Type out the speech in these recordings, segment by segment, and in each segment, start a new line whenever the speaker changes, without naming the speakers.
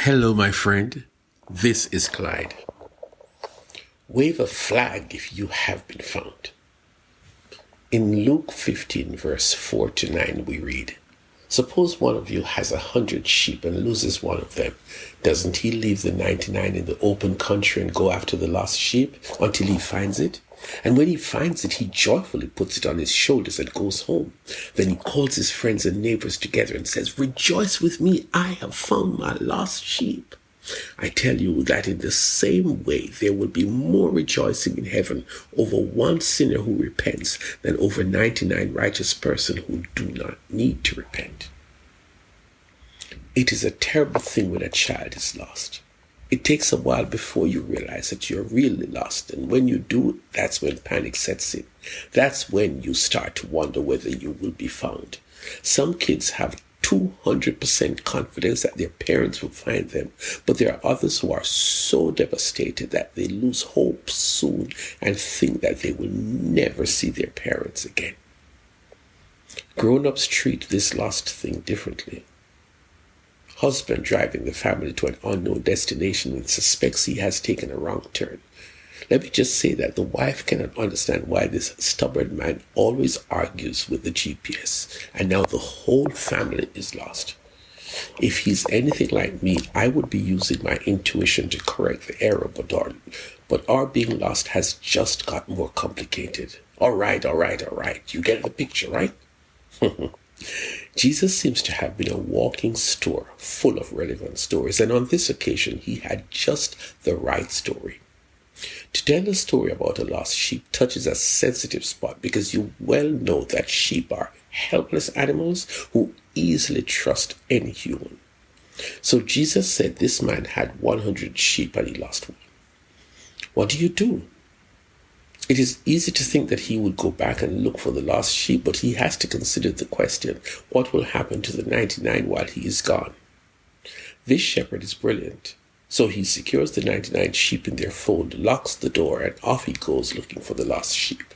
Hello, my friend. This is Clyde. Wave a flag if you have been found. In Luke 15, verse 4 to 9, we read, "Suppose one of you has 100 sheep and loses one of them. Doesn't he leave the 99 in the open country and go after the lost sheep until he finds it? And when he finds it, he joyfully puts it on his shoulders and goes home. Then he calls his friends and neighbors together and says, 'Rejoice with me, I have found my lost sheep.' I tell you that in the same way, there will be more rejoicing in heaven over one sinner who repents than over 99 righteous persons who do not need to repent." It is a terrible thing when a child is lost. It takes a while before you realize that you're really lost. And when you do, that's when panic sets in. That's when you start to wonder whether you will be found. Some kids have 200% confidence that their parents will find them, but there are others who are so devastated that they lose hope soon and think that they will never see their parents again. Grown-ups treat this lost thing differently. Husband driving the family to an unknown destination and suspects he has taken a wrong turn. Let me just say that the wife cannot understand why this stubborn man always argues with the GPS, and now the whole family is lost. If he's anything like me, I would be using my intuition to correct the error, but our being lost has just got more complicated. All right. You get the picture, right? Jesus seems to have been a walking store full of relevant stories, and on this occasion, he had just the right story. To tell a story about a lost sheep touches a sensitive spot because you well know that sheep are helpless animals who easily trust any human. So Jesus said this man had 100 sheep and he lost one. What do you do? It is easy to think that he would go back and look for the lost sheep, but he has to consider the question, what will happen to the 99 while he is gone? This shepherd is brilliant. So he secures the 99 sheep in their fold, locks the door, and off he goes looking for the lost sheep.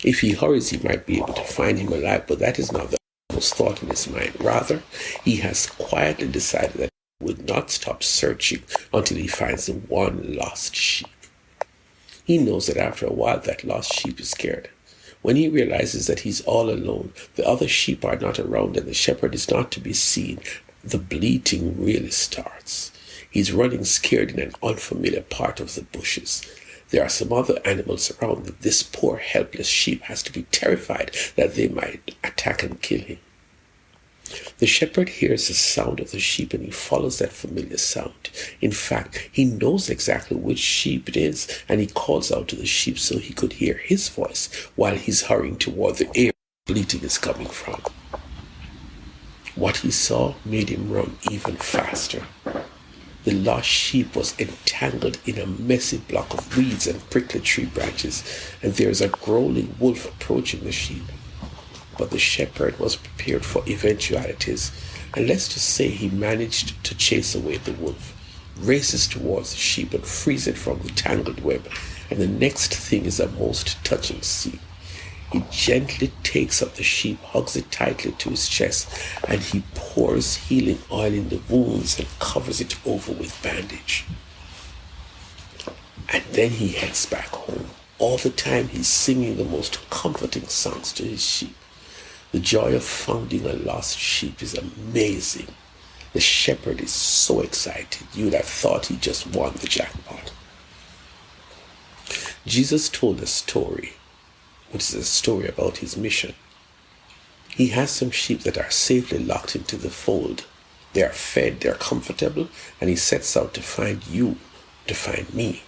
If he hurries, he might be able to find him alive, but that is not the most thought in his mind. Rather, he has quietly decided that he would not stop searching until he finds the one lost sheep. He knows that after a while that lost sheep is scared. When he realizes that he's all alone, the other sheep are not around, and the shepherd is not to be seen, the bleating really starts. He's running scared in an unfamiliar part of the bushes. There are some other animals around, but this poor helpless sheep has to be terrified that they might attack and kill him. The shepherd hears the sound of the sheep and he follows that familiar sound. In fact, he knows exactly which sheep it is, and he calls out to the sheep so he could hear his voice while he's hurrying toward the area the bleating is coming from. What he saw made him run even faster. The lost sheep was entangled in a messy block of weeds and prickly tree branches, and there is a growling wolf approaching the sheep. But the shepherd was prepared for eventualities, and let's just say he managed to chase away the wolf, races towards the sheep and frees it from the tangled web, and the next thing is a most touching scene. He gently takes up the sheep, hugs it tightly to his chest, and he pours healing oil in the wounds and covers it over with bandage. And then he heads back home. All the time he's singing the most comforting songs to his sheep. The joy of finding a lost sheep is amazing. The shepherd is so excited, you'd have thought he just won the jackpot. Jesus told a story, which is a story about his mission. He has some sheep that are safely locked into the fold. They are fed, they are comfortable, and he sets out to find you, to find me.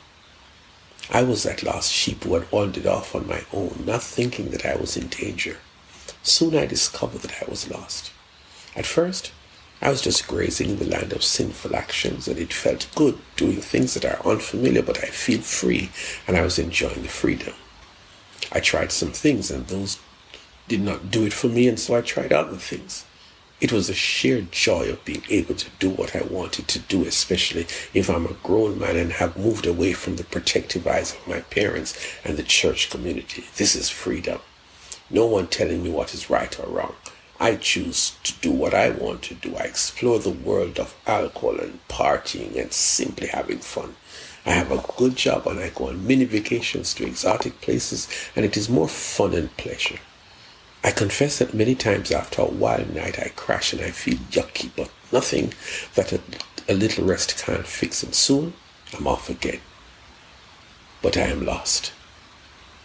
I was that lost sheep who had wandered off on my own, not thinking that I was in danger. Soon I discovered that I was lost. At first, I was just grazing in the land of sinful actions, and it felt good doing things that are unfamiliar, but I feel free, and I was enjoying the freedom. I tried some things, and those did not do it for me, and so I tried other things. It was the sheer joy of being able to do what I wanted to do, especially if I'm a grown man and have moved away from the protective eyes of my parents and the church community. This is freedom. No one telling me what is right or wrong. I choose to do what I want to do. I explore the world of alcohol and partying and simply having fun. I have a good job and I go on mini vacations to exotic places, and it is more fun and pleasure. I confess that many times after a wild night I crash and I feel yucky, but nothing that a little rest can't fix, and soon I'm off again. But I am lost.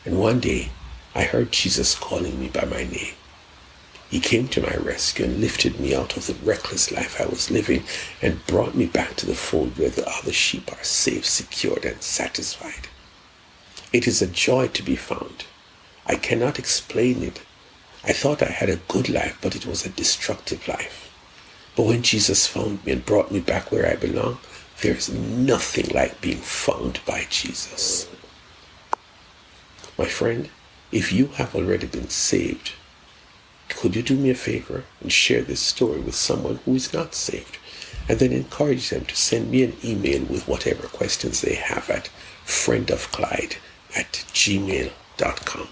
And one day I heard Jesus calling me by my name. He came to my rescue and lifted me out of the reckless life I was living and brought me back to the fold where the other sheep are safe, secured, and satisfied. It is a joy to be found. I cannot explain it. I thought I had a good life, but it was a destructive life. But when Jesus found me and brought me back where I belong, there is nothing like being found by Jesus. My friend, if you have already been saved, could you do me a favor and share this story with someone who is not saved, and then encourage them to send me an email with whatever questions they have at friendofclyde@gmail.com.